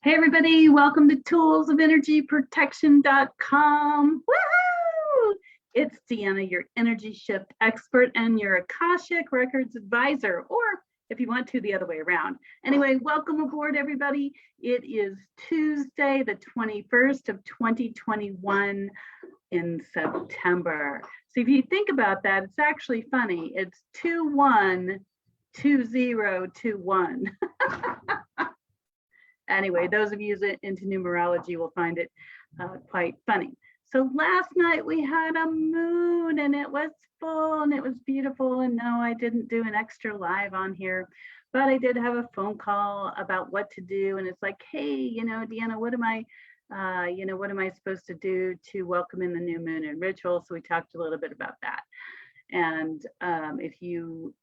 Hey everybody, welcome to toolsofenergyprotection.com. Woohoo! It's Deanna, your energy shift expert and your Akashic Records advisor, or if you want to, the other way around. Anyway, welcome aboard everybody. It is Tuesday, the 21st of 2021 in September. So if you think about that, it's actually funny. It's 212021. Anyway, those of you into numerology will find it quite funny. So last night we had a moon and it was full and it was beautiful. And no, I didn't do an extra live on here, but I did have a phone call about what to do. And it's like, hey, Deanna, what am I supposed to do to welcome in the new moon and ritual? So we talked a little bit about that. And if you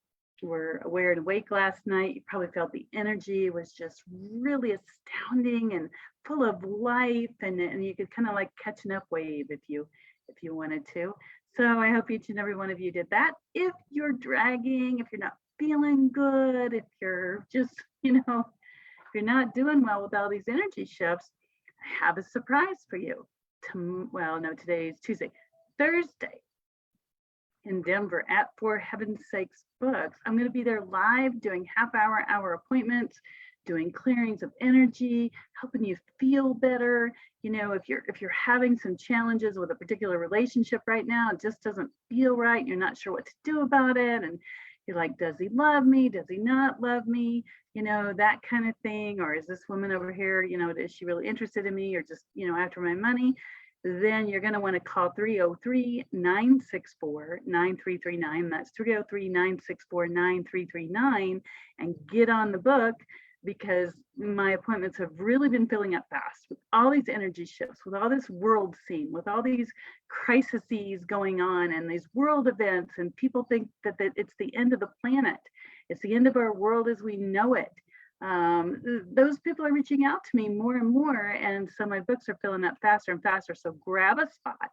were aware and awake last night, you probably felt the energy was just really astounding and full of life, and you could kind of like catch an up wave if you wanted to. So I hope each and every one of you did that. If you're dragging, if you're not feeling good, if you're just, if you're not doing well with all these energy shifts, I have a surprise for you. Today is Tuesday. Thursday in Denver at For Heaven's Sakes Books. I'm going to be there live doing hour appointments, doing clearings of energy, helping you feel better. If you're having some challenges with a particular relationship right now, it just doesn't feel right, you're not sure what to do about it, and you're like, does he love me? Does he not love me? That kind of thing. Or is this woman over here, is she really interested in me, or just, after my money? Then you're going to want to call 303-964-9339. That's 303-964-9339 and get on the book, because my appointments have really been filling up fast with all these energy shifts, with all this world scene, with all these crises going on and these world events. And people think that it's the end of the planet. It's the end of our world as we know it. Those people are reaching out to me more and more, and so my books are filling up faster and faster. So grab a spot.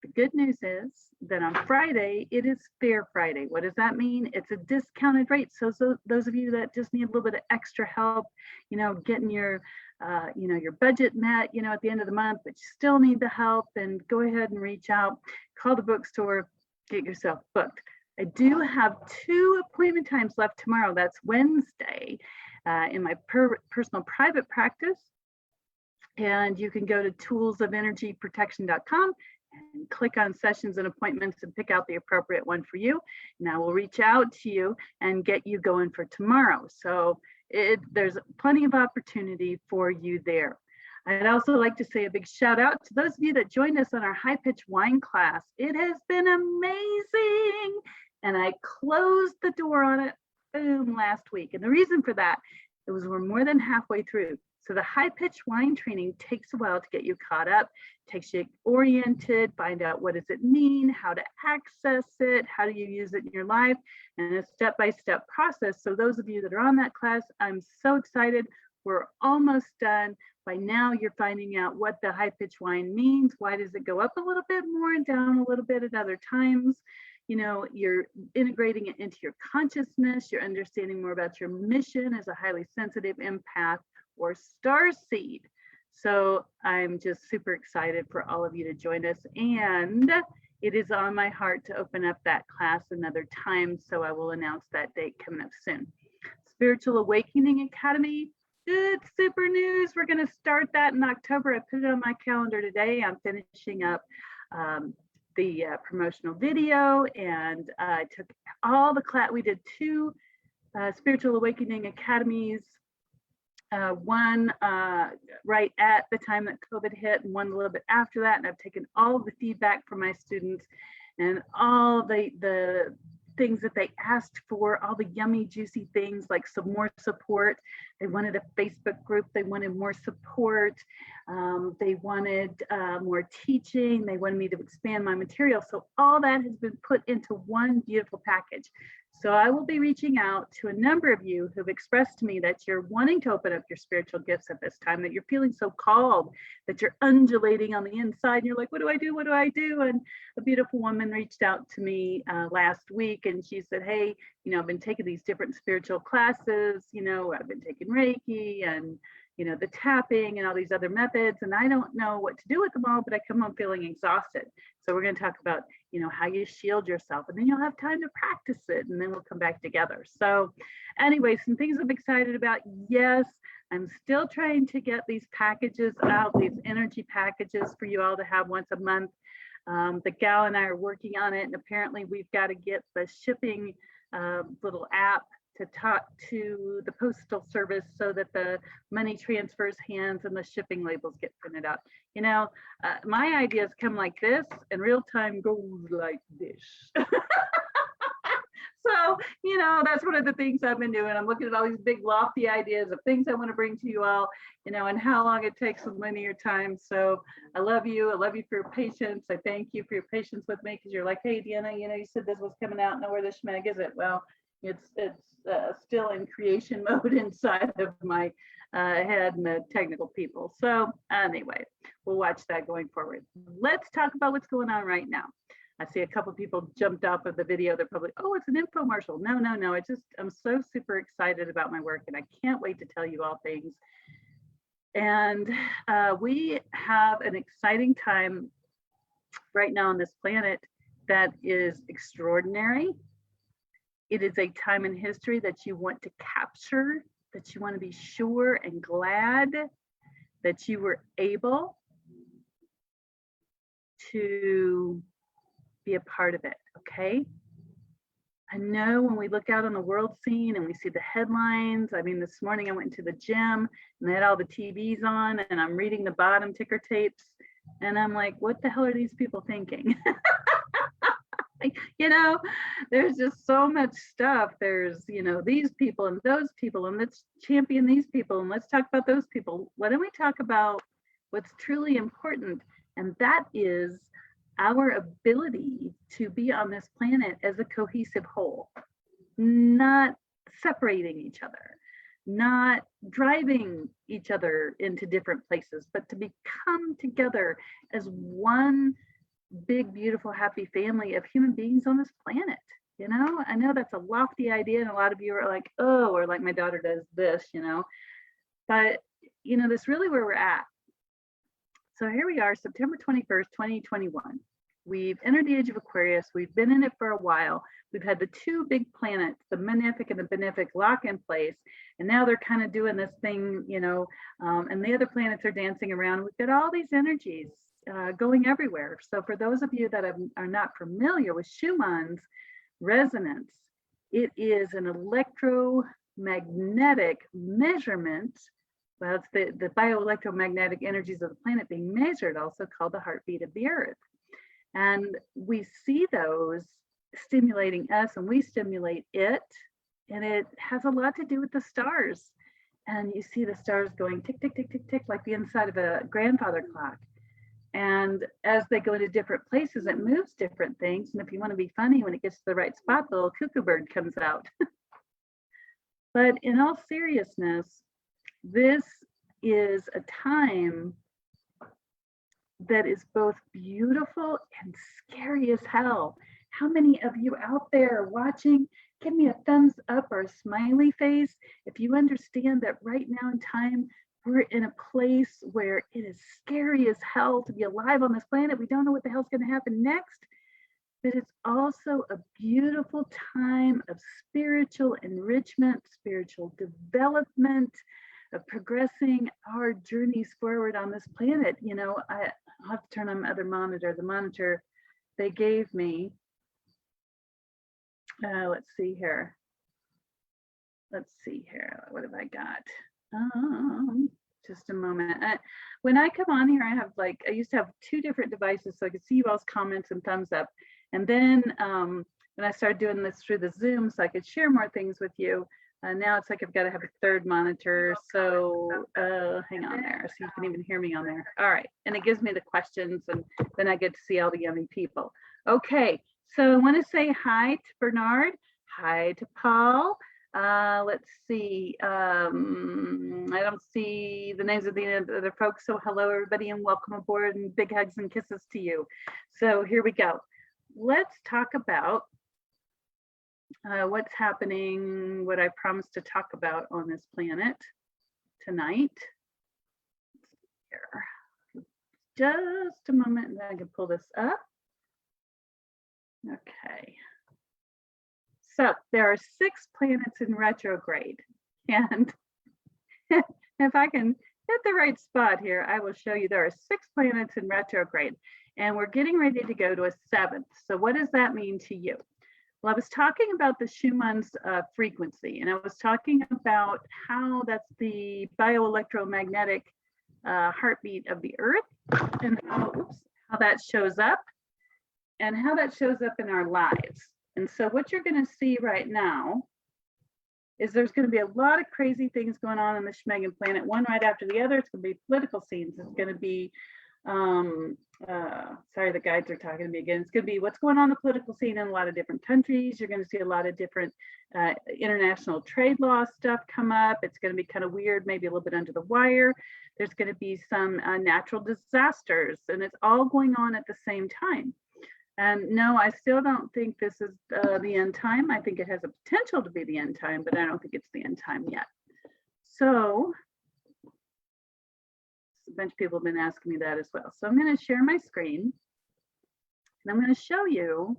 The good news is that on Friday, it is Fair Friday. What does that mean? It's a discounted rate. So those of you that just need a little bit of extra help, getting your budget met, at the end of the month, but you still need the help, then go ahead and reach out, call the bookstore, get yourself booked. I do have 2 appointment times left tomorrow. That's Wednesday in my personal private practice. And you can go to toolsofenergyprotection.com and click on sessions and appointments and pick out the appropriate one for you. And I will reach out to you and get you going for tomorrow. So there's plenty of opportunity for you there. I'd also like to say a big shout out to those of you that joined us on our high pitch wine class. It has been amazing. And I closed the door on it, boom, last week. And the reason for that, we're more than halfway through. So the high pitch wine training takes a while to get you caught up, takes you oriented, find out what does it mean, how to access it, how do you use it in your life, and a step-by-step process. So those of you that are on that class, I'm so excited. We're almost done. By now, you're finding out what the high pitch wine means. Why does it go up a little bit more and down a little bit at other times? You're integrating it into your consciousness. You're understanding more about your mission as a highly sensitive empath or starseed. So I'm just super excited for all of you to join us. And it is on my heart to open up that class another time. So I will announce that date coming up soon. Spiritual Awakening Academy. Good super news. We're going to start that in October. I put it on my calendar today. I'm finishing up the promotional video, and I took all the class. We did 2 Spiritual Awakening Academies, one right at the time that COVID hit and one a little bit after that. And I've taken all of the feedback from my students and all the things that they asked for, all the yummy, juicy things, like some more support. They wanted a Facebook group. They wanted more support. They wanted more teaching. They wanted me to expand my material. So all that has been put into one beautiful package. So I will be reaching out to a number of you who've expressed to me that you're wanting to open up your spiritual gifts at this time, that you're feeling so called, that you're undulating on the inside. And you're like, what do I do? What do I do? And a beautiful woman reached out to me last week, and she said, hey, I've been taking these different spiritual classes, I've been taking Reiki and you know, the tapping and all these other methods, and I don't know what to do with them all, but I come home feeling exhausted. So we're going to talk about, you know, how you shield yourself, and then you'll have time to practice it, and then we'll come back together. So anyway, some things I'm excited about. Yes, I'm still trying to get these packages out, these energy packages for you all to have once a month. The gal and I are working on it, and apparently we've got to get the shipping little app to talk to the postal service so that the money transfers hands and the shipping labels get printed out. You know, my ideas come like this, and real time goes like this. So, you know, that's one of the things I've been doing. I'm looking at all these big lofty ideas of things I want to bring to you all, you know, and how long it takes with linear time. So I love you. I love you for your patience. I thank you for your patience with me, because you're like, hey, Deanna, you know, you said this was coming out. Now where the schmeg is it? Well, it's still in creation mode inside of my head and the technical people. So anyway, we'll watch that going forward. Let's talk about what's going on right now. I see a couple people jumped off of the video. They're probably, oh, it's an infomercial. No. I'm so super excited about my work, and I can't wait to tell you all things. And we have an exciting time right now on this planet that is extraordinary. It is a time in history that you want to capture, that you want to be sure and glad that you were able to be a part of it, okay? I know when we look out on the world scene and we see the headlines, I mean, this morning I went to the gym and they had all the TVs on, and I'm reading the bottom ticker tapes, and I'm like, what the hell are these people thinking? You know, there's just so much stuff. There's, you know, these people and those people, and let's champion these people, and let's talk about those people. Why don't we talk about what's truly important? And that is our ability to be on this planet as a cohesive whole, not separating each other, not driving each other into different places, but to become together as one big, beautiful, happy family of human beings on this planet. You know, I know that's a lofty idea, and a lot of you are like, oh, or like my daughter does this, you know, but you know, that's really where we're at. So here we are, September 21st, 2021. We've entered the age of Aquarius. We've been in it for a while. We've had the two big planets, the malefic and the benefic, lock in place. And now they're kind of doing this thing, you know, and the other planets are dancing around. We've got all these energies going everywhere. So for those of you that are not familiar with Schumann's resonance, it is an electromagnetic measurement. Well, it's the bioelectromagnetic energies of the planet being measured, also called the heartbeat of the earth. And we see those stimulating us, and we stimulate it. And it has a lot to do with the stars. And you see the stars going tick, tick, tick, tick, tick, like the inside of a grandfather clock. And as they go to different places, it moves different things. And if you want to be funny, when it gets to the right spot, the little cuckoo bird comes out. But in all seriousness, this is a time that is both beautiful and scary as hell. How many of you out there watching, give me a thumbs up or a smiley face if you understand that right now in time, we're in a place where it is scary as hell to be alive on this planet. We don't know what the hell's going to happen next, but it's also a beautiful time of spiritual enrichment, spiritual development, of progressing our journeys forward on this planet. You know, I'll have to turn on my other monitor, the monitor they gave me. Let's see here. What have I got? Just a moment. When I come on here, I used to have two different devices so I could see you all's comments and thumbs up. And then when I started doing this through the Zoom so I could share more things with you, now it's like I've got to have a third monitor. So hang on there so you can even hear me on there. All right. And it gives me the questions, and then I get to see all the yummy people. Okay. So I want to say hi to Bernard. Hi to Paul. Let's see. I don't see the names of the other folks. So hello, everybody, and welcome aboard, and big hugs and kisses to you. So here we go. Let's talk about what's happening, what I promised to talk about on this planet tonight. here. Just a moment, and then I can pull this up. Okay. So there are 6 planets in retrograde, and if I can hit the right spot here, I will show you there are 6 planets in retrograde, and we're getting ready to go to a 7th. So what does that mean to you? Well, I was talking about the Schumann's frequency, and I was talking about how that's the bioelectromagnetic heartbeat of the Earth, and how that shows up, and how that shows up in our lives. And so what you're going to see right now is there's going to be a lot of crazy things going on the Schmegan planet, one right after the other. It's going to be political scenes. It's going to be, sorry, the guides are talking to me again. It's going to be what's going on in the political scene in a lot of different countries. You're going to see a lot of different international trade law stuff come up. It's going to be kind of weird, maybe a little bit under the wire. There's going to be some natural disasters, and it's all going on at the same time. And no, I still don't think this is the end time. I think it has a potential to be the end time, but I don't think it's the end time yet. So a bunch of people have been asking me that as well. So I'm going to share my screen, and I'm going to show you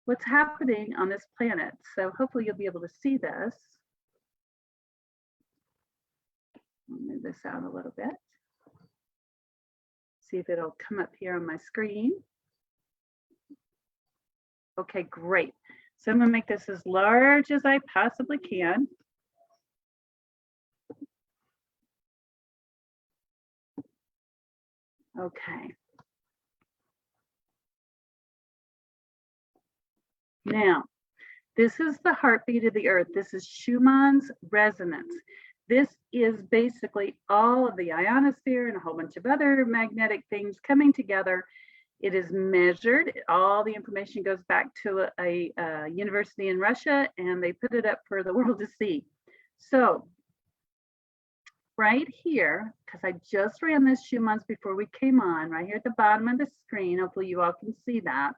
what's happening on this planet. So hopefully you'll be able to see this. I'll move this out a little bit. See if it'll come up here on my screen. Okay, great. So I'm going to make this as large as I possibly can. Okay. Now, this is the heartbeat of the Earth. This is Schumann's resonance. This is basically all of the ionosphere and a whole bunch of other magnetic things coming together. It is measured. All the information goes back to a university in Russia, and they put it up for the world to see. So right here, because I just ran this Schumann's before we came on, right here at the bottom of the screen, hopefully you all can see that,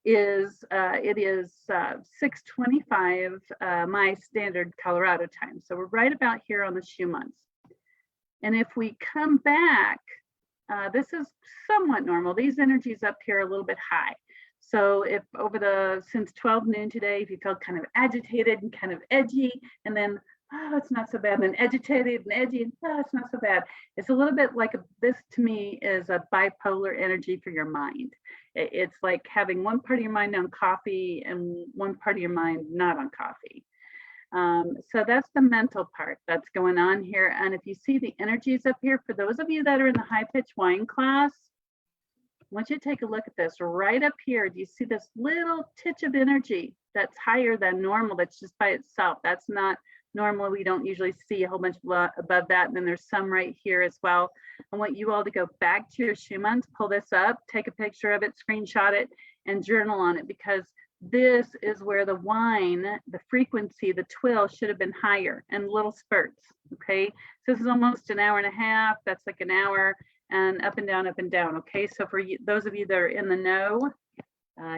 is it is 6:25 my standard Colorado time. So we're right about here on the Schumann's. And if we come back, this is somewhat normal. These energies up here are a little bit high. So if since 12 noon today, if you felt kind of agitated and kind of edgy, and then, oh, it's not so bad, and then agitated and edgy, and oh, it's not so bad. It's a little bit like this to me is a bipolar energy for your mind. It's like having one part of your mind on coffee and one part of your mind not on coffee. So that's the mental part that's going on here. And if you see the energies up here, for those of you that are in the high pitch wine class, I want you to take a look at this right up here. Do you see this little titch of energy that's higher than normal? That's just by itself. That's not normal. We don't usually see a whole bunch above that. And then there's some right here as well. I want you all to go back to your Schumann's, pull this up, take a picture of it, screenshot it, and journal on it, because this is where the wine, the frequency, the twill should have been higher and little spurts. Okay, so this is almost an hour and a half. That's like an hour, and up and down, up and down. Okay, so for you, those of you that are in the know,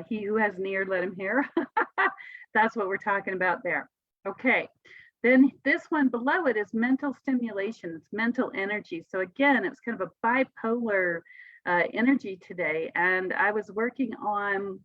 he who has an ear, let him hear. That's what we're talking about there. Okay. Then this one below it is mental stimulation. It's mental energy. So again, it's kind of a bipolar energy today. And I was working on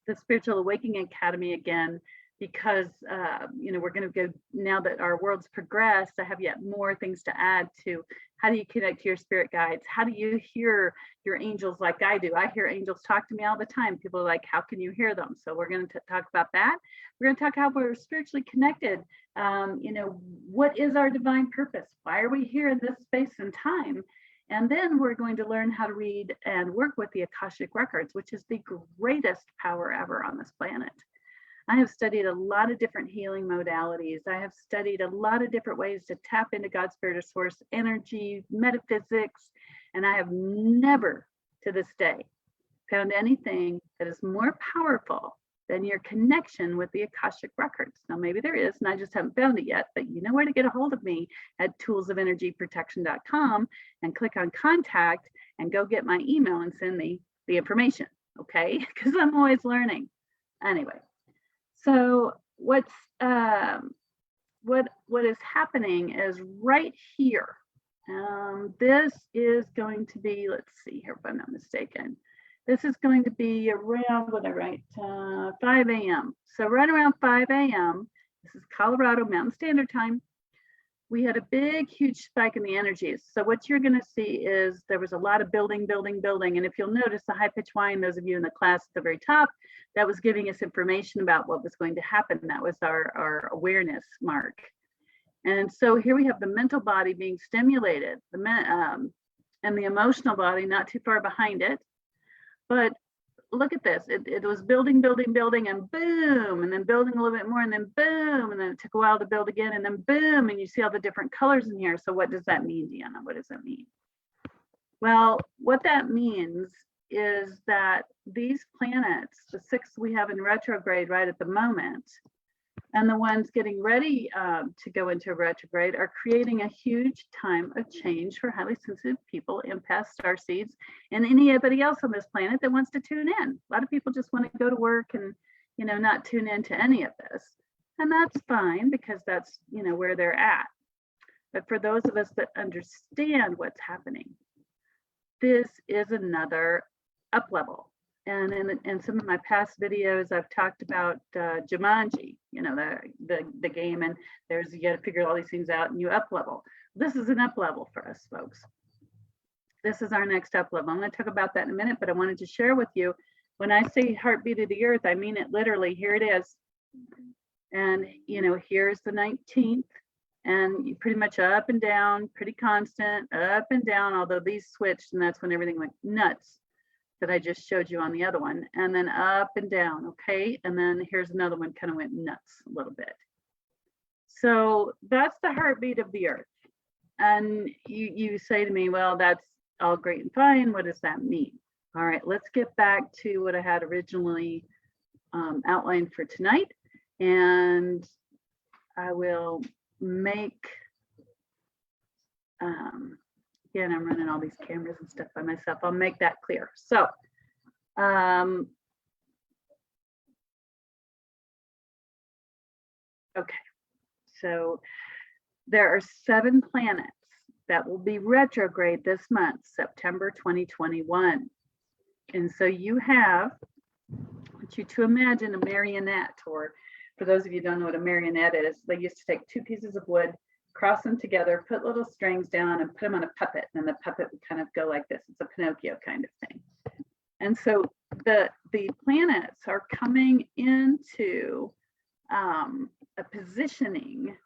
the Spiritual Awakening Academy again, because we're going to go, now that our world's progressed, I have yet more things to add to how do you connect to your spirit guides? How do you hear your angels like I do? I hear angels talk to me all the time. People are like, how can you hear them? So we're going to talk about that. We're going to talk how we're spiritually connected. What is our divine purpose? Why are we here in this space and time? And then we're going to learn how to read and work with the Akashic Records, which is the greatest power ever on this planet. I have studied a lot of different healing modalities. I have studied a lot of different ways to tap into God's spirit or source energy, metaphysics, and I have never to this day found anything that is more powerful than your connection with the Akashic Records. Now, maybe there is, and I just haven't found it yet, but you know where to get a hold of me at toolsofenergyprotection.com and click on contact and go get my email and send me the information, okay? Because I'm always learning. Anyway, so what's what is happening is right here. This is going to be, let's see here if I'm not mistaken. This is going to be around, what I write, 5 a.m. So right around 5 a.m., this is Colorado Mountain Standard Time, we had a big, huge spike in the energies. So what you're going to see is there was a lot of building. And if you'll notice the high pitch whine, those of you in the class at the very top, that was giving us information about what was going to happen. That was our awareness mark. And so here we have the mental body being stimulated, and the emotional body not too far behind it. But look at this, it was building, and boom, and then building a little bit more, and then boom, and then it took a while to build again, and then boom, and you see all the different colors in here. So what does that mean, Deanna? What does that mean? Well, what that means is that these planets, the 6 we have in retrograde right at the moment, and the ones getting ready to go into retrograde, are creating a huge time of change for highly sensitive people, empaths, starseeds, and anybody else on this planet that wants to tune in. A lot of people just want to go to work and, you know, not tune into any of this. And that's fine, because that's, you know, where they're at. But for those of us that understand what's happening, this is another up level. And in some of my past videos, I've talked about Jumanji, you know, the game, and you got to figure all these things out and you up level. This is an up level for us, folks. This is our next up level. I'm going to talk about that in a minute, but I wanted to share with you, when I say heartbeat of the earth, I mean it literally. Here it is. And, you know, here's the 19th, and you pretty much up and down, pretty constant, up and down, although these switched, and that's when everything went nuts that I just showed you on the other one, and then up and down, okay? And then here's another one, kind of went nuts a little bit. So that's the heartbeat of the earth. And you say to me, well, that's all great and fine. What does that mean? All right, let's get back to what I had originally outlined for tonight. And I will make, again, I'm running all these cameras and stuff by myself. I'll make that clear. So, okay, so there are 7 planets that will be retrograde this month, September 2021. And so you have, I want you to imagine a marionette, or for those of you who don't know what a marionette is, they used to take 2 pieces of wood, cross them together, put little strings down, and put them on a puppet, and the puppet would kind of go like this. It's a Pinocchio kind of thing. And so the planets are coming into a positioning,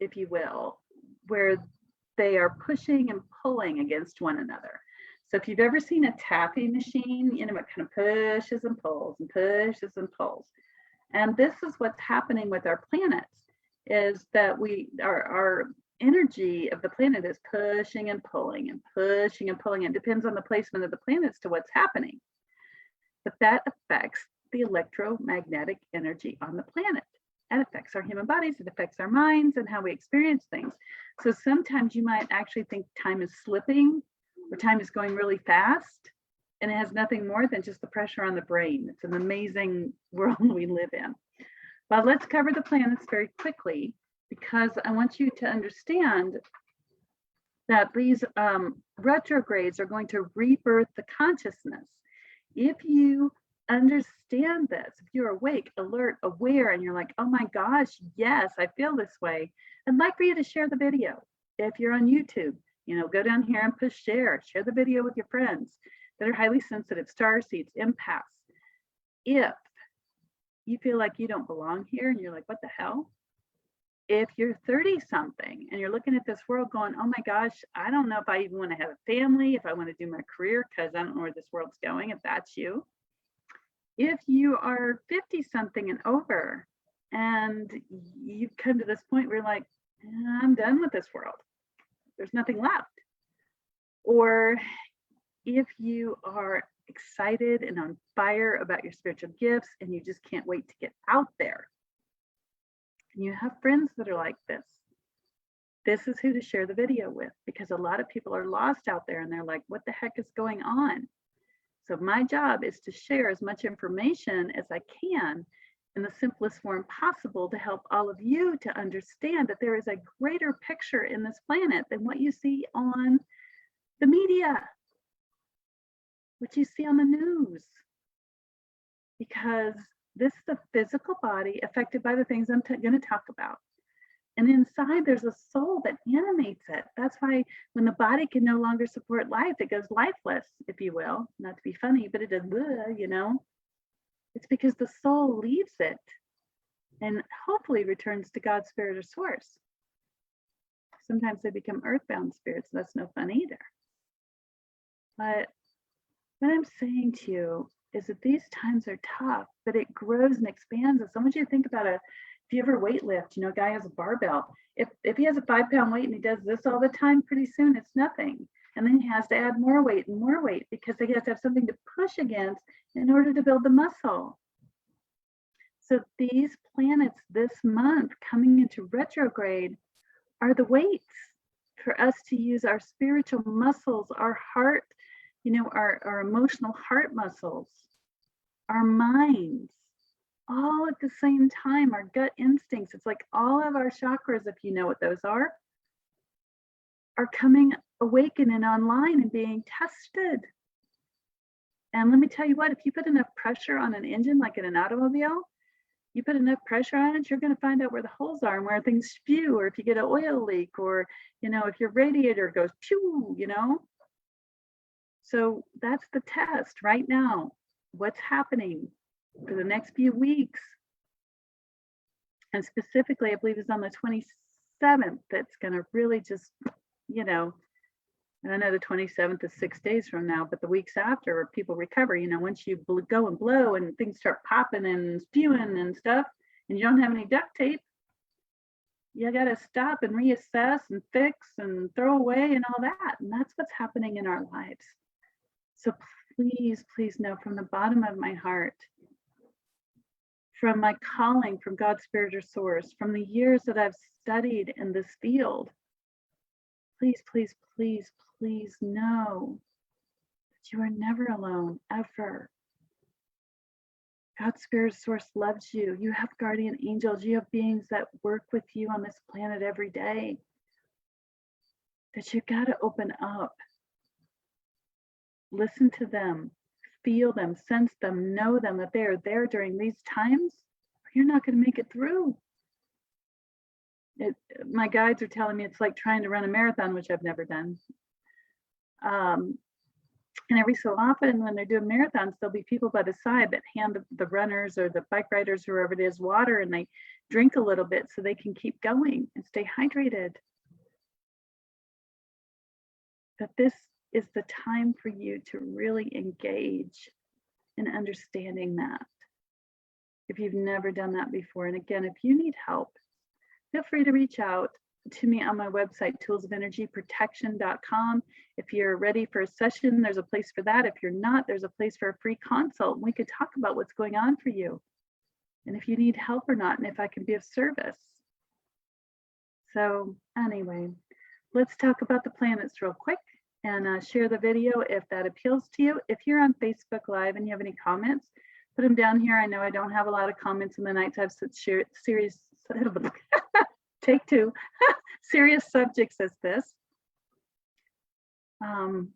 if you will, where they are pushing and pulling against one another. So if you've ever seen a taffy machine, you know, it kind of pushes and pulls and pushes and pulls. And this is what's happening with our planets, is that our energy of the planet is pushing and pulling and pushing and pulling. It depends on the placement of the planets to what's happening. But that affects the electromagnetic energy on the planet. It affects our human bodies, it affects our minds and how we experience things. So sometimes you might actually think time is slipping or time is going really fast, and it has nothing more than just the pressure on the brain. It's an amazing world we live in. But let's cover the planets very quickly, because I want you to understand that these retrogrades are going to rebirth the consciousness. If you understand this, if you're awake, alert, aware, and you're like, oh my gosh, yes, I feel this way, I'd like for you to share the video. If you're on YouTube, you know, go down here and push share the video with your friends that are highly sensitive, starseeds, empaths. If you feel like you don't belong here and you're like, what the hell? If you're 30 something and you're looking at this world going, oh my gosh, I don't know if I even want to have a family, if I want to do my career, because I don't know where this world's going, if that's you. If you are 50 something and over, and you've come to this point where you're like, I'm done with this world, there's nothing left. Or if you are excited and on fire about your spiritual gifts and you just can't wait to get out there, and you have friends that are like this is who to share the video with, because a lot of people are lost out there and they're like, what the heck is going on? So my job is to share as much information as I can in the simplest form possible to help all of you to understand that there is a greater picture in this planet than what you see on the media, what you see on the news. Because this is the physical body affected by the things I'm going to talk about. And inside there's a soul that animates it. That's why when the body can no longer support life, it goes lifeless, if you will. Not to be funny, but it does, you know. It's because the soul leaves it and hopefully returns to God's spirit or source. Sometimes they become earthbound spirits. So that's no fun either. But what I'm saying to you is that these times are tough, but it grows and expands. And so I want you to think about if you ever weight lift, you know, a guy has a barbell. If he has a 5-pound weight and he does this all the time, pretty soon it's nothing. And then he has to add more weight because he has to have something to push against in order to build the muscle. So these planets this month coming into retrograde are the weights for us to use our spiritual muscles, our heart, you know, our emotional heart muscles, our minds, all at the same time, our gut instincts. It's like all of our chakras, if you know what those are coming awakened and online and being tested. And let me tell you what, if you put enough pressure on an engine, like in an automobile, you put enough pressure on it, you're going to find out where the holes are and where things spew, or if you get an oil leak, or, you know, if your radiator goes pew, you know. So that's the test right now. What's happening for the next few weeks? And specifically, I believe it's on the 27th that's going to really just, you know, and I know the 27th is 6 days from now, but the weeks after, people recover. You know, once you go and blow and things start popping and spewing and stuff, and you don't have any duct tape, you got to stop and reassess and fix and throw away and all that. And that's what's happening in our lives. So please, please know from the bottom of my heart, from my calling, from God's spirit or source, from the years that I've studied in this field, please, please, please, please know that you are never alone, ever. God's spirit source loves you. You have guardian angels. You have beings that work with you on this planet every day. That you got to open up. Listen to them, feel them, sense them, know them, that they are there during these times, or you're not going to make it through. My guides are telling me it's like trying to run a marathon, which I've never done. And every so often when they're doing marathons, there'll be people by the side that hand the runners or the bike riders, whoever it is, water, and they drink a little bit so they can keep going and stay hydrated. But this is the time for you to really engage in understanding that, if you've never done that before. And again, if you need help, feel free to reach out to me on my website, toolsofenergyprotection.com. If you're ready for a session, there's a place for that. If you're not, there's a place for a free consult. We could talk about what's going on for you and if you need help or not, and if I can be of service. So anyway, let's talk about the planets real quick and share the video if that appeals to you. If you're on Facebook Live and you have any comments, put them down here. I know I don't have a lot of comments in the nights. I have such serious take two serious subjects as this. And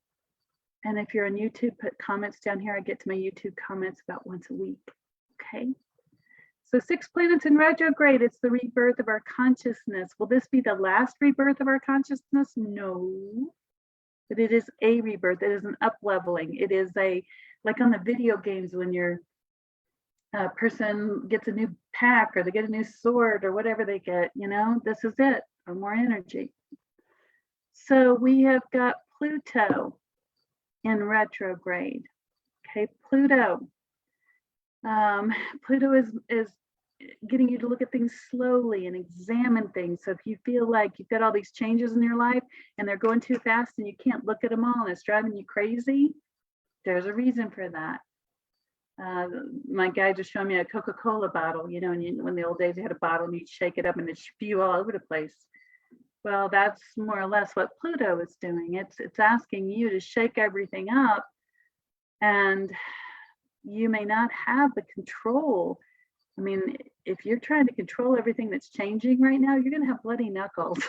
if you're on YouTube, put comments down here. I get to my YouTube comments about once a week. Okay. So 6 planets in retrograde, it's the rebirth of our consciousness. Will this be the last rebirth of our consciousness? No. But it is a rebirth. It is an up leveling. It is like on the video games when your person gets a new pack or they get a new sword or whatever they get, you know, this is it, or more energy. So we have got Pluto in retrograde. Okay, Pluto. Pluto is getting you to look at things slowly and examine things. So if you feel like you've got all these changes in your life and they're going too fast and you can't look at them all and it's driving you crazy, there's a reason for that. My guy just showed me a Coca-Cola bottle, you know, and when the old days you had a bottle and you'd shake it up and it'd spew all over the place. Well, that's more or less what Pluto is doing. It's asking you to shake everything up, and you may not have the control I mean, if you're trying to control everything that's changing right now, you're going to have bloody knuckles.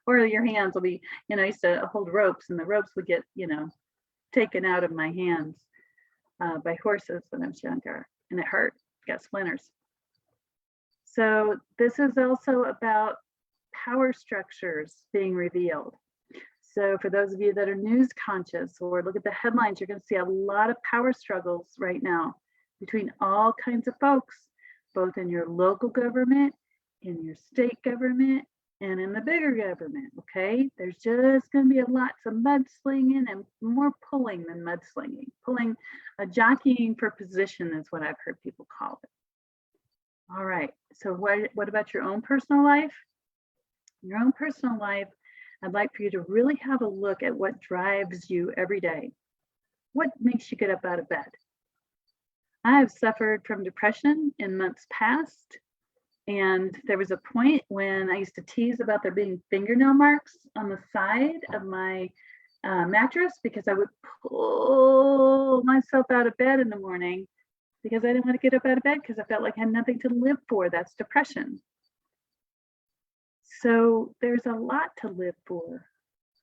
Or your hands will be, I used to hold ropes and the ropes would get, taken out of my hands by horses when I was younger, and it hurt, got splinters. So this is also about power structures being revealed. So for those of you that are news conscious or look at the headlines, you're going to see a lot of power struggles right now between all kinds of folks, both in your local government, in your state government, and in the bigger government, okay? There's just going to be lots of mudslinging and more pulling than mudslinging. Pulling, jockeying for position is what I've heard people call it. All right, so what about your own personal life? Your own personal life, I'd like for you to really have a look at what drives you every day. What makes you get up out of bed? I have suffered from depression in months past. And there was a point when I used to tease about there being fingernail marks on the side of my mattress because I would pull myself out of bed in the morning because I didn't want to get up out of bed because I felt like I had nothing to live for. That's depression. So there's a lot to live for.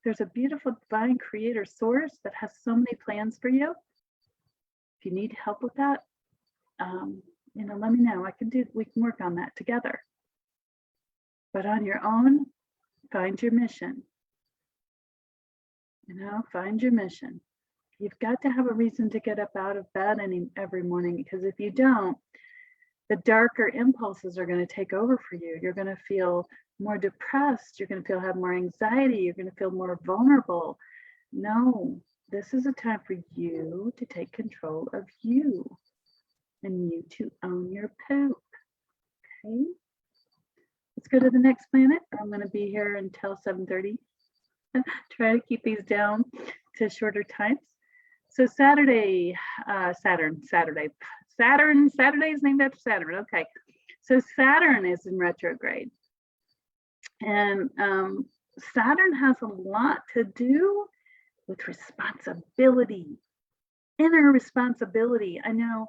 There's a beautiful divine creator source that has so many plans for you. If you need help with that, let me know. We can work on that together. But on your own, find your mission. Find your mission. You've got to have a reason to get up out of bed every morning, because if you don't, the darker impulses are going to take over for you. You're going to feel more depressed. You're going to have more anxiety. You're going to feel more vulnerable. No, this is a time for you to take control of you. And you to own your poop. Okay. Let's go to the next planet. I'm going to be here until 7:30. Try to keep these down to shorter times. So Saturday is named after Saturn. Okay. So Saturn is in retrograde. And Saturn has a lot to do with responsibility, inner responsibility. I know.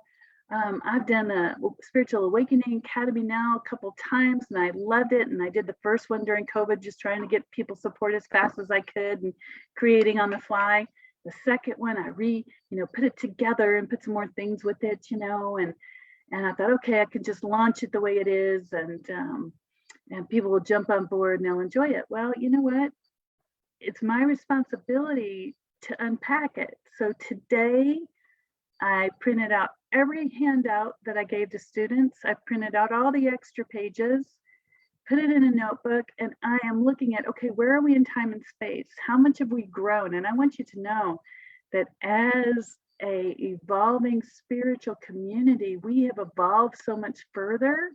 I've done a Spiritual Awakening Academy now a couple times, and I loved it. And I did the first one during COVID, just trying to get people support as fast as I could and creating on the fly. The second one, I put it together and put some more things with it, and I thought, okay, I could just launch it the way it is, and people will jump on board and they'll enjoy it. Well, you know what? It's my responsibility to unpack it. So today, I printed out every handout that I gave to students. I printed out all the extra pages, put it in a notebook, and I am looking at, okay, where are we in time and space? How much have we grown? And I want you to know that as a evolving spiritual community, we have evolved so much further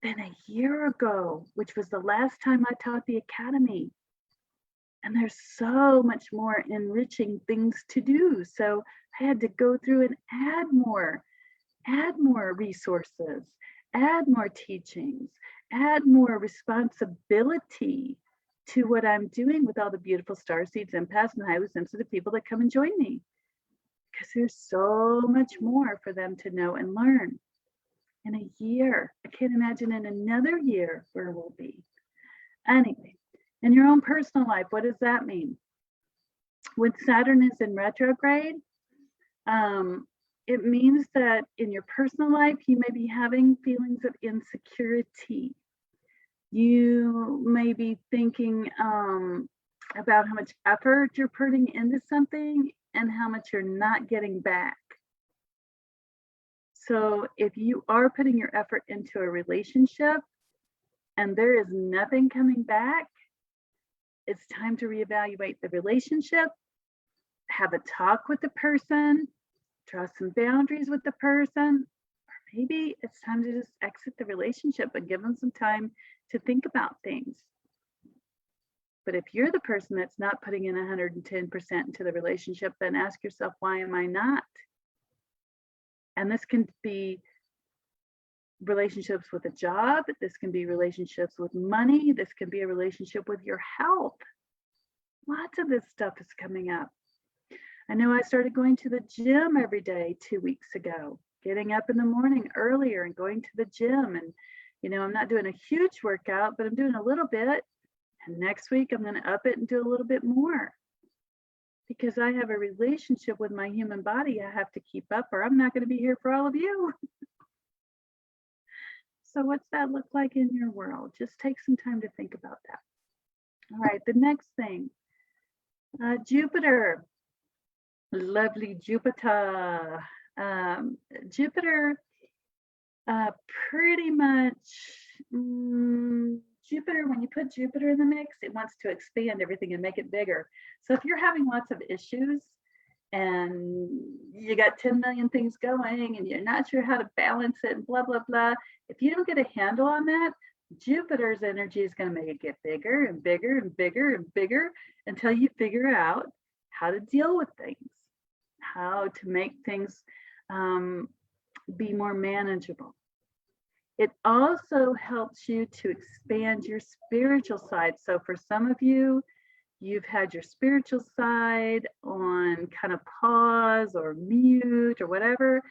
than a year ago, which was the last time I taught the academy. And there's so much more enriching things to do. So I had to go through and add more resources, add more teachings, add more responsibility to what I'm doing with all the beautiful starseeds, empaths, and highly sensitive people that come and join me. Because there's so much more for them to know and learn. In a year, I can't imagine in another year where we'll be. Anyway, in your own personal life, what does that mean? When Saturn is in retrograde, it means that in your personal life, you may be having feelings of insecurity. You may be thinking about how much effort you're putting into something and how much you're not getting back. So if you are putting your effort into a relationship and there is nothing coming back, it's time to reevaluate the relationship, have a talk with the person, draw some boundaries with the person, or maybe it's time to just exit the relationship and give them some time to think about things. But if you're the person that's not putting in 110% into the relationship, then ask yourself, why am I not? And this can be relationships with a job. This can be relationships with money. This can be a relationship with your health. Lots of this stuff is coming up. I know I started going to the gym every day 2 weeks ago. getting up in the morning earlier and going to the gym. And, I'm not doing a huge workout, but I'm doing a little bit. And next week, I'm going to up it and do a little bit more. Because I have a relationship with my human body I have to keep up, or I'm not going to be here for all of you. So what's that look like in your world? Just take some time to think about that. All right, the next thing, Jupiter, lovely Jupiter. Jupiter, pretty much, Jupiter, when you put Jupiter in the mix, it wants to expand everything and make it bigger. So if you're having lots of issues and you got 10 million things going and you're not sure how to balance it and blah, blah, blah, if you don't get a handle on that, Jupiter's energy is going to make it get bigger and bigger and bigger and bigger until you figure out how to deal with things, how to make things be more manageable. It also helps you to expand your spiritual side. So for some of you, you've had your spiritual side on kind of pause or mute or whatever.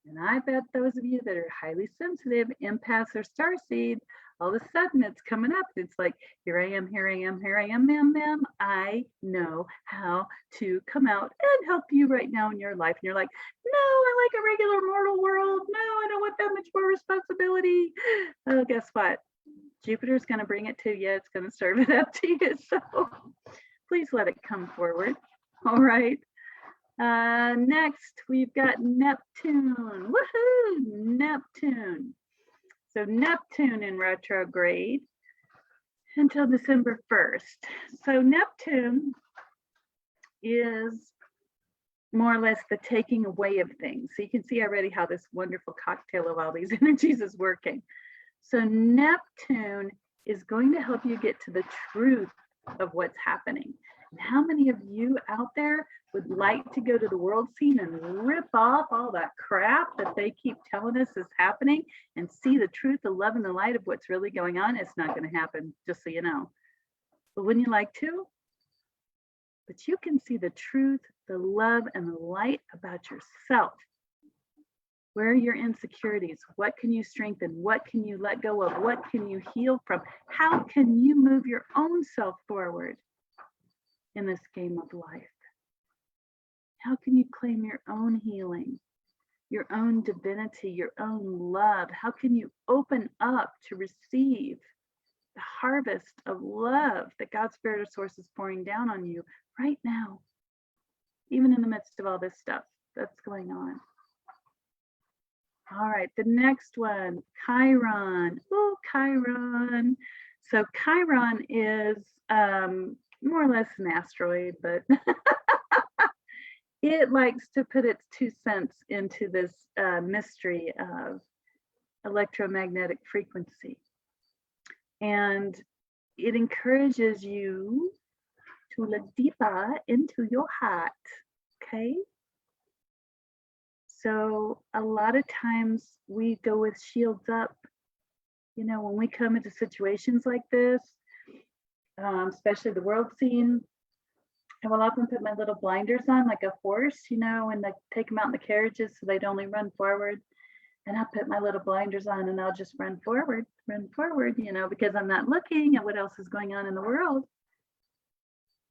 And I bet those of you that are highly sensitive, empaths or starseed, all of a sudden it's coming up. It's like, here I am, here I am, here I am, ma'am. I know how to come out and help you right now in your life. And you're like, no, I like a regular mortal world. No, I don't want that much more responsibility. Oh, guess what? Jupiter's going to bring it to you. It's going to serve it up to you. So please let it come forward. All right. Next, we've got Neptune. Woohoo! Neptune. So Neptune in retrograde until December 1st. So Neptune is more or less the taking away of things. So you can see already how this wonderful cocktail of all these energies is working. So Neptune is going to help you get to the truth of what's happening. And how many of you out there would like to go to the world scene and rip off all that crap that they keep telling us is happening and see the truth, the love, and the light of what's really going on? It's not going to happen, just so you know. But wouldn't you like to? But you can see the truth, the love, and the light about yourself. Where are your insecurities? What can you strengthen? What can you let go of? What can you heal from? How can you move your own self forward in this game of life? How can you claim your own healing, your own divinity, your own love? How can you open up to receive the harvest of love that God's Spirit or Source is pouring down on you right now, even in the midst of all this stuff that's going on? All right, the next one, Chiron. Oh, Chiron. So Chiron is more or less an asteroid, but it likes to put its 2 cents into this mystery of electromagnetic frequency. And it encourages you to look deeper into your heart, okay? So a lot of times we go with shields up. You know, when we come into situations like this, especially the world scene, I will often put my little blinders on like a horse, you know, when they take them out in the carriages so they'd only run forward. And I'll put my little blinders on and I'll just run forward, you know, because I'm not looking at what else is going on in the world.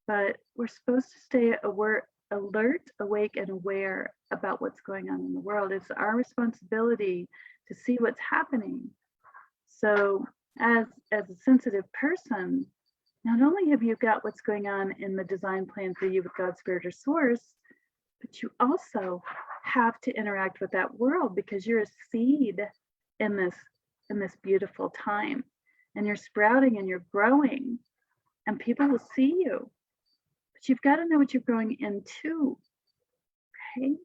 But we're supposed to stay alert, awake, and aware about what's going on in the world. It's our responsibility to see what's happening. So as a sensitive person, not only have you got what's going on in the design plan for you with God's Spirit or Source, but you also have to interact with that world because you're a seed in this beautiful time, and you're sprouting and you're growing, and people will see you. But you've got to know what you're growing into. Okay?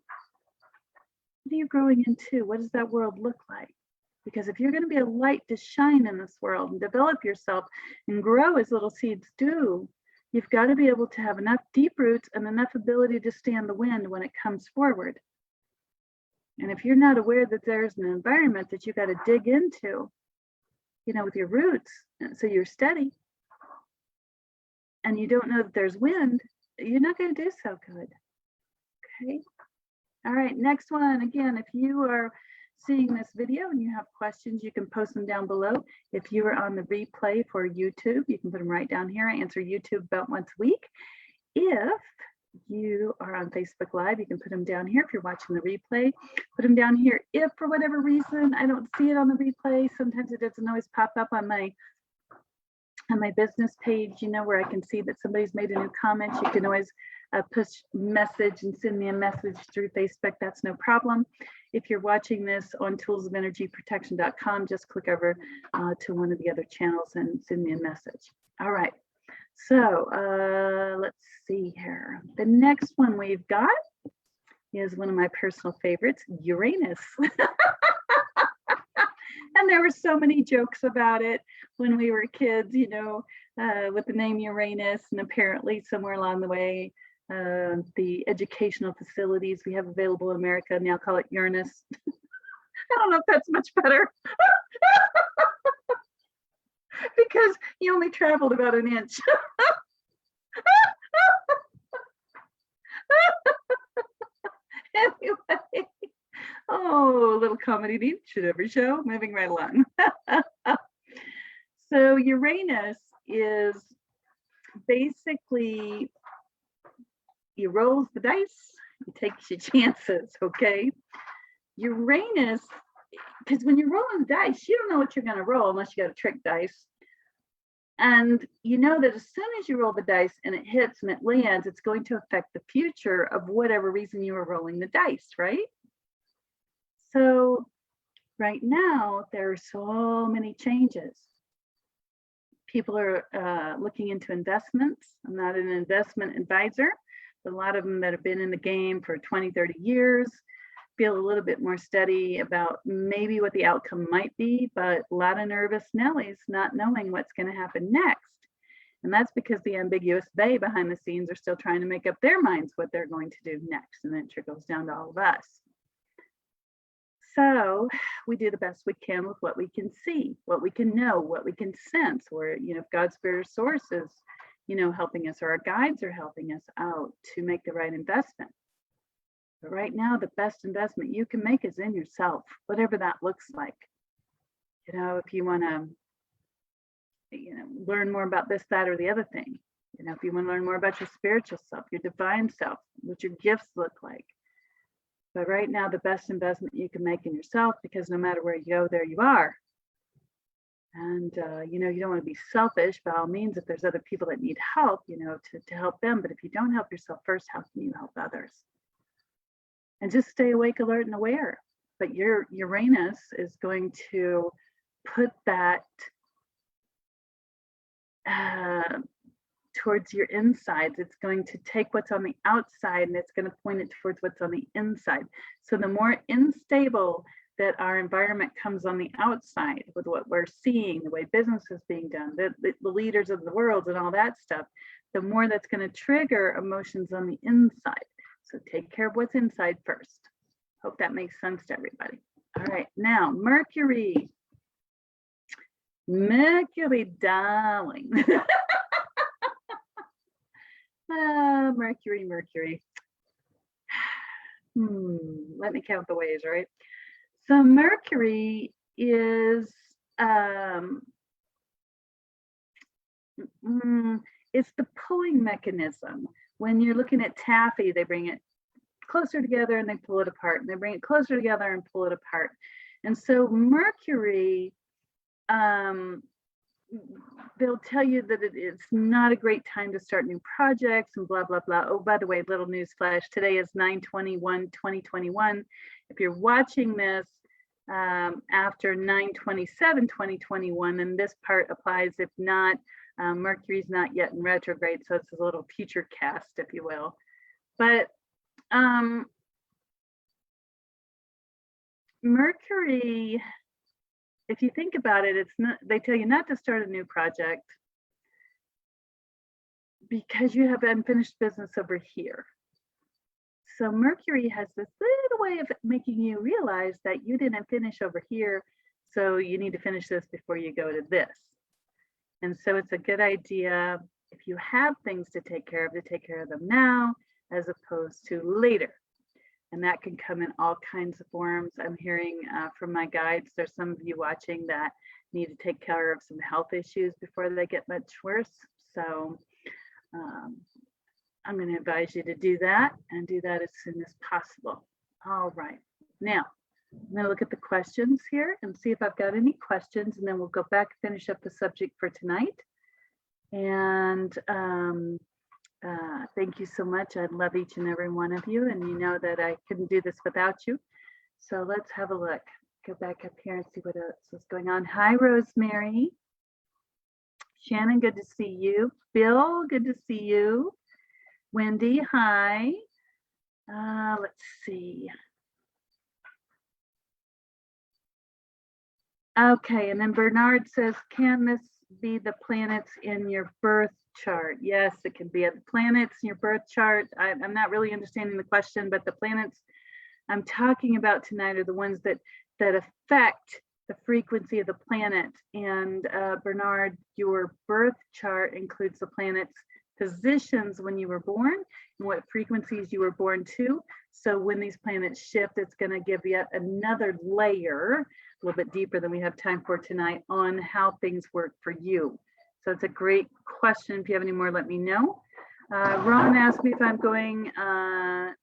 What are you growing into? What does that world look like? Because if you're going to be a light to shine in this world and develop yourself and grow as little seeds do, you've got to be able to have enough deep roots and enough ability to stand the wind when it comes forward. And if you're not aware that there's an environment that you got to dig into, you know, with your roots, so you're steady, and you don't know that there's wind, you're not going to do so good. Okay. All right. Next one. Again, if you are seeing this video and you have questions, you can post them down below. If you are on the replay for YouTube, you can put them right down here. I answer YouTube about once a week. If you are on Facebook Live, you can put them down here. If you're watching the replay, put them down here. If for whatever reason I don't see it on the replay, sometimes it doesn't always pop up on my business page, you know, where I can see that somebody's made a new comment. You can always push message and send me a message through Facebook. That's no problem. If you're watching this on toolsofenergyprotection.com, just click over to one of the other channels and send me a message. All right. So let's see here. The next one we've got is one of my personal favorites, Uranus. And there were so many jokes about it when we were kids, you know, with the name Uranus. And apparently somewhere along the way, the educational facilities we have available in America now call it Uranus. I don't know if that's much better. Because you only traveled about an inch. Anyway, oh, a little comedy at each and every show, moving right along. So Uranus is basically, you roll the dice, you take your chances, okay? Uranus, because when you're rolling the dice, you don't know what you're going to roll unless you got a trick dice. And you know that as soon as you roll the dice and it hits and it lands, it's going to affect the future of whatever reason you were rolling the dice, right? So right now, there are so many changes. People are looking into investments. I'm not an investment advisor, but a lot of them that have been in the game for 20, 30 years feel a little bit more steady about maybe what the outcome might be, but a lot of nervous Nellies not knowing what's going to happen next. And that's because the ambiguous they behind the scenes are still trying to make up their minds what they're going to do next. And then it trickles down to all of us. So we do the best we can with what we can see, what we can know, what we can sense, or, you know, if God's spirit source is, you know, helping us, or our guides are helping us out to make the right investment. But right now, the best investment you can make is in yourself, whatever that looks like. You know, if you want to, you know, learn more about this, that, or the other thing, you know, if you want to learn more about your spiritual self, your divine self, what your gifts look like. But right now, the best investment you can make in yourself, because no matter where you go, there you are. And, you know, you don't want to be selfish by all means. If there's other people that need help, you know, to help them. But if you don't help yourself first, how can you help others? And just stay awake, alert, and aware. But your Uranus is going to put that towards your insides. It's going to take what's on the outside and it's going to point it towards what's on the inside. So the more unstable that our environment comes on the outside with what we're seeing, the way business is being done, the leaders of the world and all that stuff, the more that's going to trigger emotions on the inside. So take care of what's inside first. Hope that makes sense to everybody. All right, now Mercury. Mercury, darling. Mercury. Let me count the ways, right? So Mercury is it's the pulling mechanism. When you're looking at taffy, they bring it closer together and they pull it apart, and they bring it closer together and pull it apart. And so Mercury, they'll tell you that it's not a great time to start new projects and blah, blah, blah. Oh, by the way, little news flash, today is 9/21/2021. If you're watching this after 9/27/2021, then this part applies. If not, Mercury's not yet in retrograde, so it's a little future cast, if you will. But Mercury, if you think about it, it's not, they tell you not to start a new project because you have unfinished business over here. So Mercury has this little way of making you realize that you didn't finish over here, so you need to finish this before you go to this. And so it's a good idea, if you have things to take care of them now, as opposed to later. And that can come in all kinds of forms. I'm hearing from my guides, there's some of you watching that need to take care of some health issues before they get much worse. So I'm going to advise you to do that and do that as soon as possible. All right. Now, I'm going to look at the questions here and see if I've got any questions, and then we'll go back and finish up the subject for tonight. And thank you so much. I love each and every one of you, and you know that I couldn't do this without you. So let's have a look. Go back up here and see what else is going on. Hi, Rosemary. Shannon, good to see you. Bill, good to see you. Wendy, hi. Let's see. Okay, and then Bernard says, can this be the planets in your birth chart? Yes, it can be the planets in your birth chart. I'm not really understanding the question, but the planets I'm talking about tonight are the ones that affect the frequency of the planet. And Bernard, your birth chart includes the planets' positions when you were born and what frequencies you were born to. So when these planets shift, it's going to give yet another layer, a little bit deeper than we have time for tonight, on how things work for you. So it's a great question. If you have any more, let me know. Ron asked me if I'm going to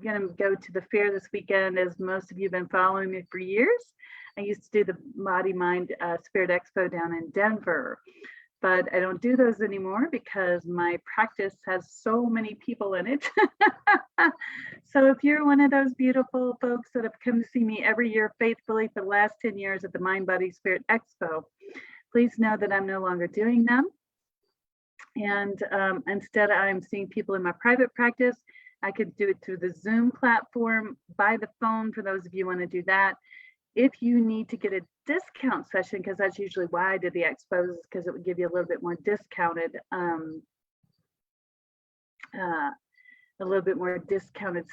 go to the fair this weekend. As most of you have been following me for years, I used to do the Body Mind Spirit Expo down in Denver, but I don't do those anymore because my practice has so many people in it. So if you're one of those beautiful folks that have come to see me every year faithfully for the last 10 years at the Mind Body Spirit Expo, please know that I'm no longer doing them. And instead, I'm seeing people in my private practice. I could do it through the Zoom platform, by the phone, for those of you who want to do that. If you need to get a discount session, because that's usually why I did the expos, because it would give you a little bit more discounted,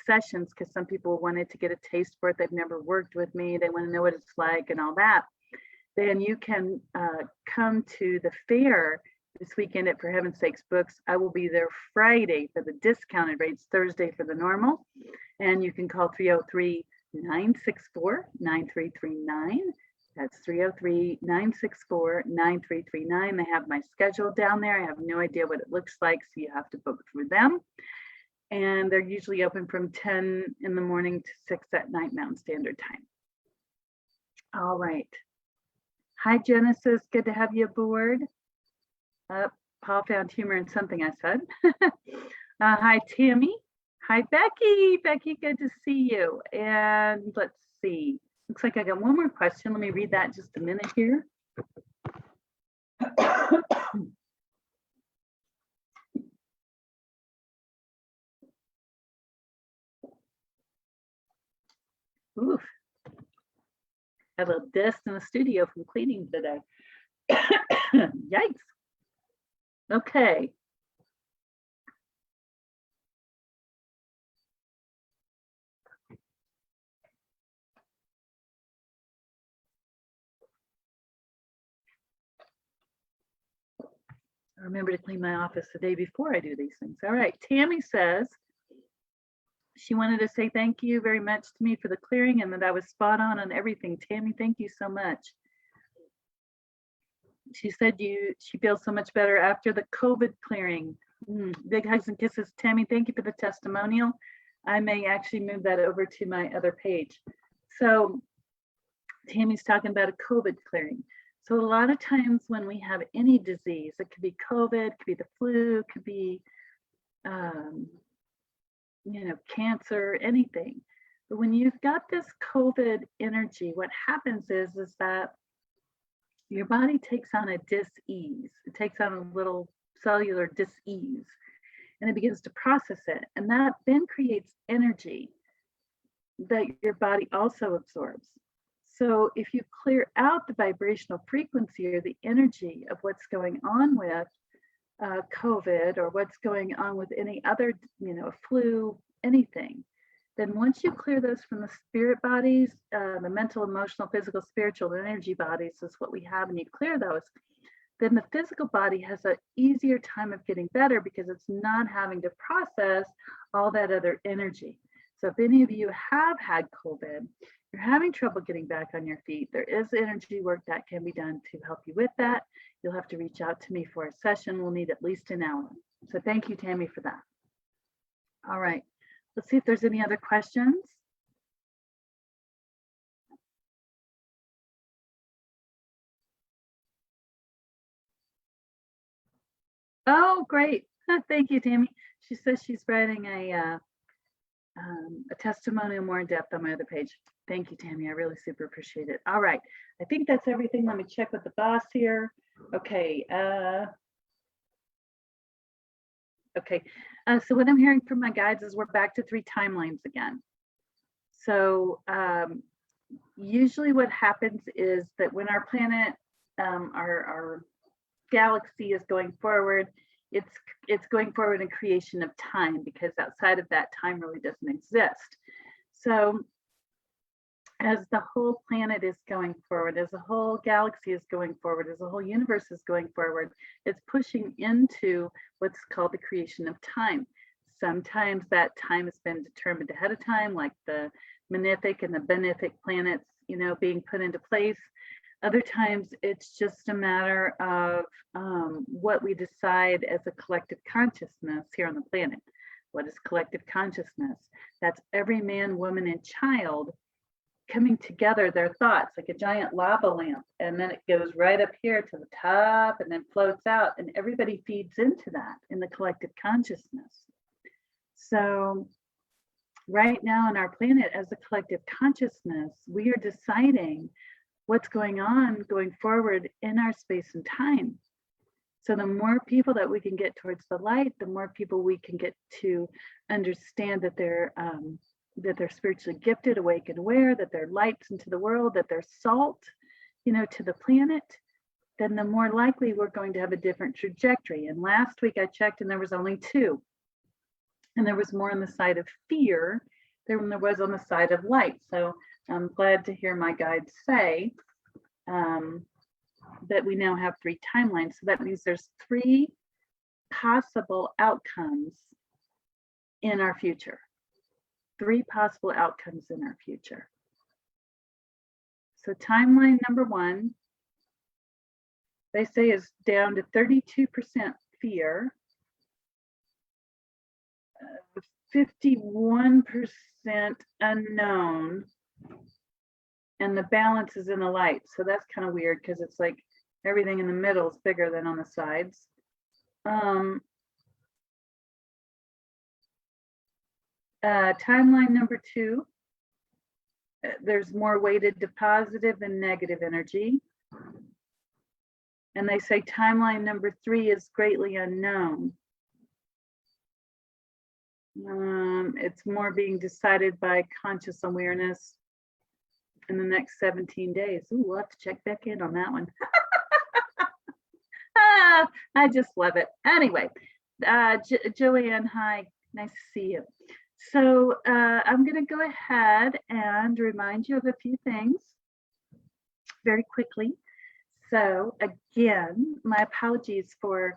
sessions, because some people wanted to get a taste for it. They've never worked with me. They want to know what it's like and all that. Then you can come to the fair this weekend at For Heaven's Sakes Books. I will be there Friday for the discounted rates, Thursday for the normal. And you can call 303-964-9339. That's 303-964-9339. They have my schedule down there. I have no idea what it looks like, so you have to book through them. And they're usually open from 10 in the morning to 6 at night, Mountain Standard Time. All right. Hi, Genesis. Good to have you aboard. Paul found humor in something I said. Hi, Tammy. Hi, Becky. Becky, good to see you. And let's see. Looks like I got one more question. Let me read that in just a minute here. Oof. I have a dust in the studio from cleaning today. Yikes. Okay. I remember to clean my office the day before I do these things. All right. Tammy says she wanted to say thank you very much to me for the clearing and that I was spot on everything. Tammy, thank you so much. She said she feels so much better after the COVID clearing. Big hugs and kisses. Tammy, thank you for the testimonial. I may actually move that over to my other page. So Tammy's talking about a COVID clearing. So a lot of times when we have any disease, it could be COVID, it could be the flu, it could be, cancer, anything. But when you've got this COVID energy, what happens is that your body takes on a dis-ease. It takes on a little cellular dis-ease, and it begins to process it. And that then creates energy that your body also absorbs. So if you clear out the vibrational frequency or the energy of what's going on with COVID, or what's going on with any other, flu, anything, then once you clear those from the spirit bodies, the mental, emotional, physical, spiritual, and energy bodies is what we have, and you clear those, then the physical body has an easier time of getting better because it's not having to process all that other energy. So if any of you have had COVID, you're having trouble getting back on your feet, there is energy work that can be done to help you with that. You'll have to reach out to me for a session. We'll need at least an hour. So thank you, Tammy, for that. All right, let's see if there's any other questions. Oh, great. Thank you, Tammy. She says she's writing a testimonial more in depth on my other page. Thank you, Tammy. I really super appreciate it. All right. I think that's everything. Let me check with the boss here. Okay. So what I'm hearing from my guides is we're back to 3 timelines again. So usually what happens is that when our planet, our galaxy is going forward, it's going forward in creation of time, because outside of that, time really doesn't exist. So as the whole planet is going forward, as the whole galaxy is going forward, as the whole universe is going forward, it's pushing into what's called the creation of time. Sometimes that time has been determined ahead of time, like the malefic and the benefic planets, being put into place. Other times it's just a matter of what we decide as a collective consciousness here on the planet. What is collective consciousness? That's every man, woman, and child coming together, their thoughts, like a giant lava lamp, and then it goes right up here to the top and then floats out, and everybody feeds into that in the collective consciousness. So right now on our planet, as a collective consciousness, we are deciding what's going on going forward in our space and time. So the more people that we can get towards the light, the more people we can get to understand that they're spiritually gifted, awake and aware, that they're lights into the world, that they're salt, to the planet, then the more likely we're going to have a different trajectory. And last week I checked and there was only 2. And there was more on the side of fear than there was on the side of light. So I'm glad to hear my guides say that we now have 3 timelines. So that means there's 3 possible outcomes in our future. 3 possible outcomes in our future. So timeline number 1, they say, is down to 32% fear, 51% unknown, and the balance is in the light. So that's kind of weird because it's like everything in the middle is bigger than on the sides. Timeline number 2, there's more weighted to positive and negative energy. And they say timeline number 3 is greatly unknown. It's more being decided by conscious awareness in the next 17 days. Ooh, we'll have to check back in on that one. I just love it. Anyway, Joanne, hi, nice to see you. So I'm going to go ahead and remind you of a few things very quickly. So again, my apologies for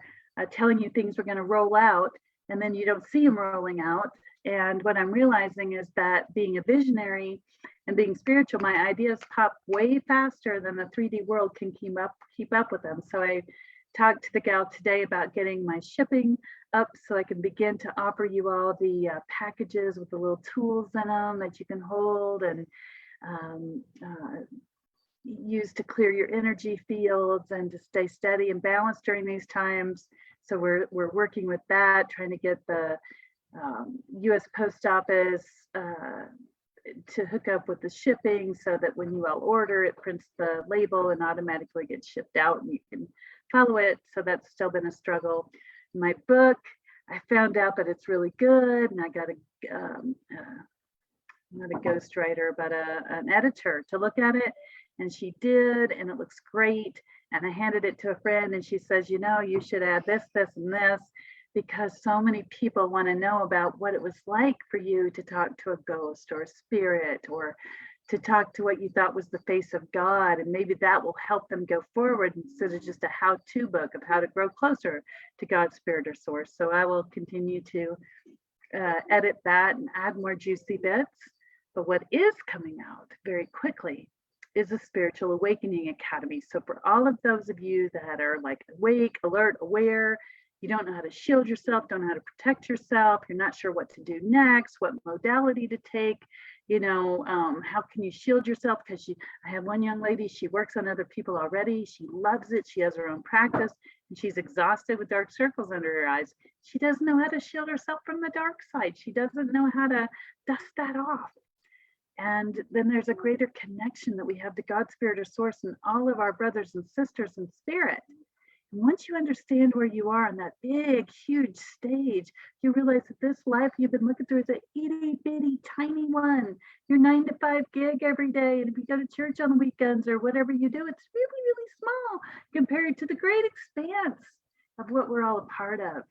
telling you things we're going to roll out and then you don't see them rolling out. And what I'm realizing is that being a visionary and being spiritual, my ideas pop way faster than the 3D world can keep up with them. So I talked to the gal today about getting my shipping up so I can begin to offer you all the packages with the little tools in them that you can hold and use to clear your energy fields and to stay steady and balanced during these times. So we're working with that, trying to get the US Post Office to hook up with the shipping so that when you all order, it prints the label and automatically gets shipped out and you can follow it. So that's still been a struggle. My book, I found out that it's really good, and I got not a ghostwriter, but an editor to look at it, and she did, and it looks great. And I handed it to a friend, and she says, you should add this, this, and this, because so many people want to know about what it was like for you to talk to a ghost or a spirit, or to talk to what you thought was the face of God, and maybe that will help them go forward instead of just a how-to book of how to grow closer to God's spirit or source. So I will continue to edit that and add more juicy bits. But what is coming out very quickly is a Spiritual Awakening Academy. So for all of those of you that are like awake, alert, aware, you don't know how to shield yourself, don't know how to protect yourself, you're not sure what to do next, what modality to take, how can you shield yourself? Because I have one young lady, she works on other people already. She loves it. She has her own practice and she's exhausted with dark circles under her eyes. She doesn't know how to shield herself from the dark side. She doesn't know how to dust that off. And then there's a greater connection that we have to God, spirit, or source, and all of our brothers and sisters in spirit. And once you understand where you are on that big, huge stage, you realize that this life you've been looking through is an itty bitty tiny one. You're 9 to 5 gig every day. And if you go to church on the weekends or whatever you do, it's really, really small compared to the great expanse of what we're all a part of.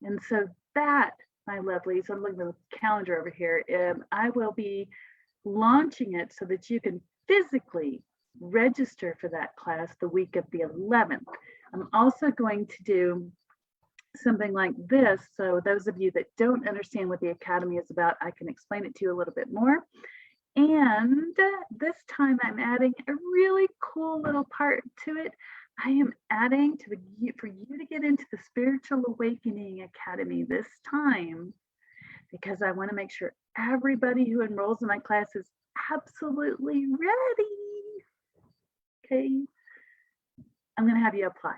And so that, my lovelies, I'm looking at the calendar over here, I will be launching it so that you can physically register for that class the week of the 11th. I'm also going to do something like this. So those of you that don't understand what the Academy is about, I can explain it to you a little bit more. And this time I'm adding a really cool little part to it. I am adding for you to get into the Spiritual Awakening Academy this time, because I want to make sure everybody who enrolls in my class is absolutely ready. Okay, I'm going to have you apply.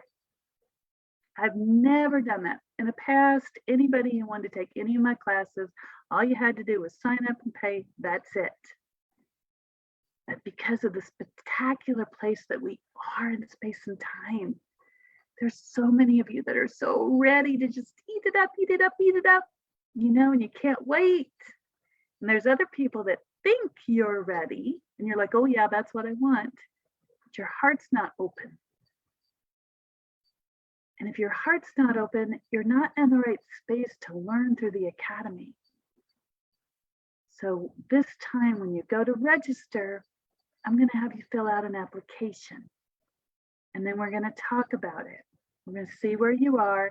I've never done that. In the past, anybody who wanted to take any of my classes, all you had to do was sign up and pay. That's it. But because of the spectacular place that we are in space and time, there's so many of you that are so ready to just eat it up, eat it up, eat it up, and you can't wait. And there's other people that think you're ready, and you're like, oh yeah, that's what I want. Your heart's not open. And if your heart's not open, you're not in the right space to learn through the Academy. So this time when you go to register, I'm going to have you fill out an application. And then we're going to talk about it. We're going to see where you are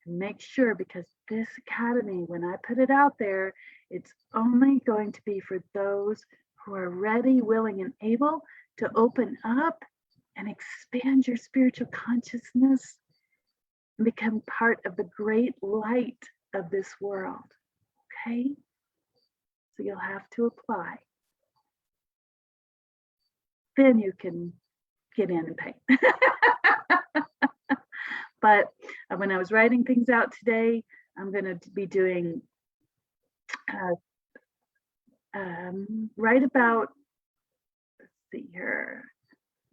and make sure, because this Academy, when I put it out there, it's only going to be for those who are ready, willing, and able to open up and expand your spiritual consciousness and become part of the great light of this world. Okay? So you'll have to apply. Then you can get in and pay. But when I was writing things out today, I'm going to be doing right about, let's see here,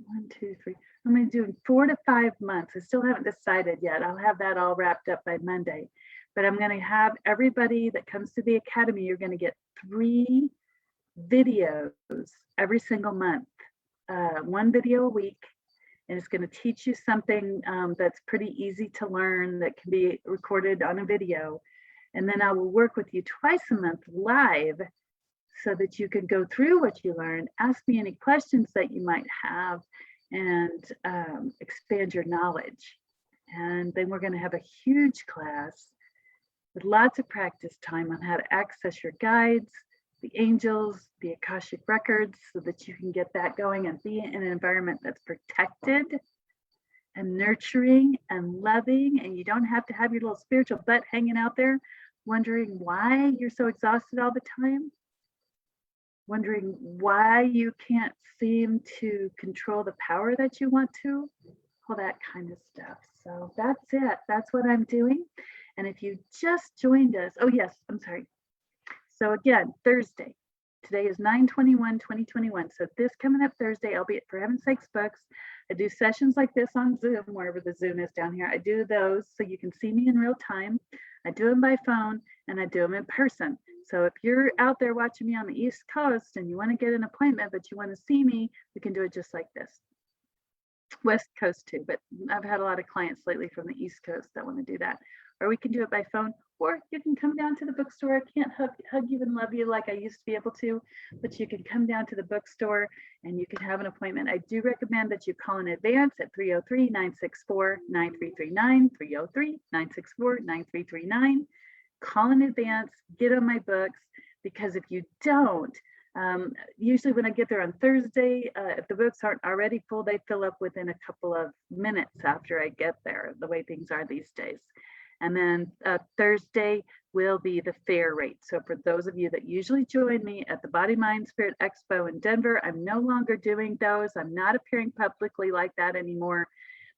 1, 2, 3. I'm going to do 4 to 5 months. I still haven't decided yet. I'll have that all wrapped up by Monday. But I'm going to have everybody that comes to the Academy, you're going to get 3 videos every single month, 1 video a week. And it's going to teach you something that's pretty easy to learn, that can be recorded on a video. And then I will work with you twice a month live so that you can go through what you learned, ask me any questions that you might have, and expand your knowledge. And then we're going to have a huge class with lots of practice time on how to access your guides, the angels, the Akashic Records, so that you can get that going and be in an environment that's protected and nurturing and loving. And you don't have to have your little spiritual butt hanging out there wondering why you're so exhausted all the time, wondering why you can't seem to control the power that you want to, all that kind of stuff. So that's it. That's what I'm doing. And if you just joined us, oh yes, I'm sorry. So again, Thursday, today is 9/21/2021. So this coming up Thursday, I'll be at For Heaven's Sakes Books. I do sessions like this on Zoom, wherever the Zoom is down here. I do those so you can see me in real time. I do them by phone and I do them in person. So if you're out there watching me on the East Coast and you want to get an appointment, but you want to see me, we can do it just like this. West Coast too, but I've had a lot of clients lately from the East Coast that want to do that. Or we can do it by phone, or you can come down to the bookstore. I can't hug you and love you like I used to be able to, but you can come down to the bookstore and you can have an appointment. I do recommend that you call in advance at 303-964-9339, 303-964-9339. Call in advance, get on my books, because if you don't, usually when I get there on Thursday, if the books aren't already full, they fill up within a couple of minutes after I get there, the way things are these days. And then Thursday will be the fair rate. So for those of you that usually join me at the Body, Mind, Spirit Expo in Denver, I'm no longer doing those. I'm not appearing publicly like that anymore,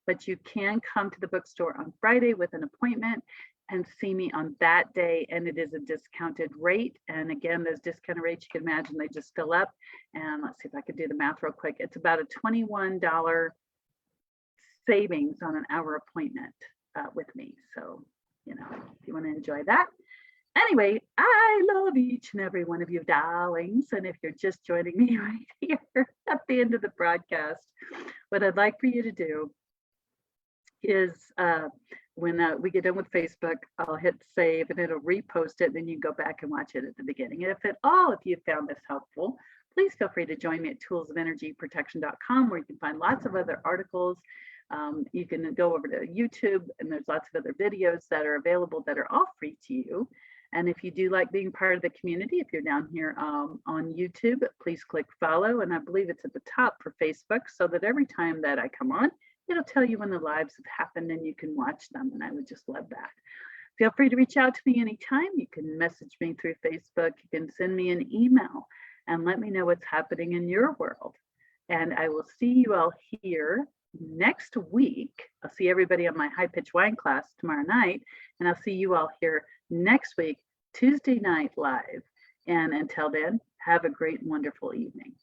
but you can come to the bookstore on Friday with an appointment and see me on that day, and it is a discounted rate. And again, those discounted rates, you can imagine, they just fill up. And let's see if I could do the math real quick. It's about a $21 savings on an hour appointment with me. So, you know, if you want to enjoy that. Anyway, I love each and every one of you darlings. And if you're just joining me right here at the end of the broadcast, what I'd like for you to do is when we get done with Facebook, I'll hit save and it'll repost it. Then you go back and watch it at the beginning. And if you found this helpful, please feel free to join me at toolsofenergyprotection.com, where you can find lots of other articles. You can go over to YouTube, and there's lots of other videos that are available that are all free to you. And if you do like being part of the community, if you're down here on YouTube, please click follow. And I believe it's at the top for Facebook, so that every time that I come on, it'll tell you when the lives have happened and you can watch them. And I would just love that. Feel free to reach out to me anytime. You can message me through Facebook. You can send me an email and let me know what's happening in your world. And I will see you all here next week. I'll see everybody on my high pitch wine class tomorrow night. And I'll see you all here next week, Tuesday night live. And until then, have a great, wonderful evening.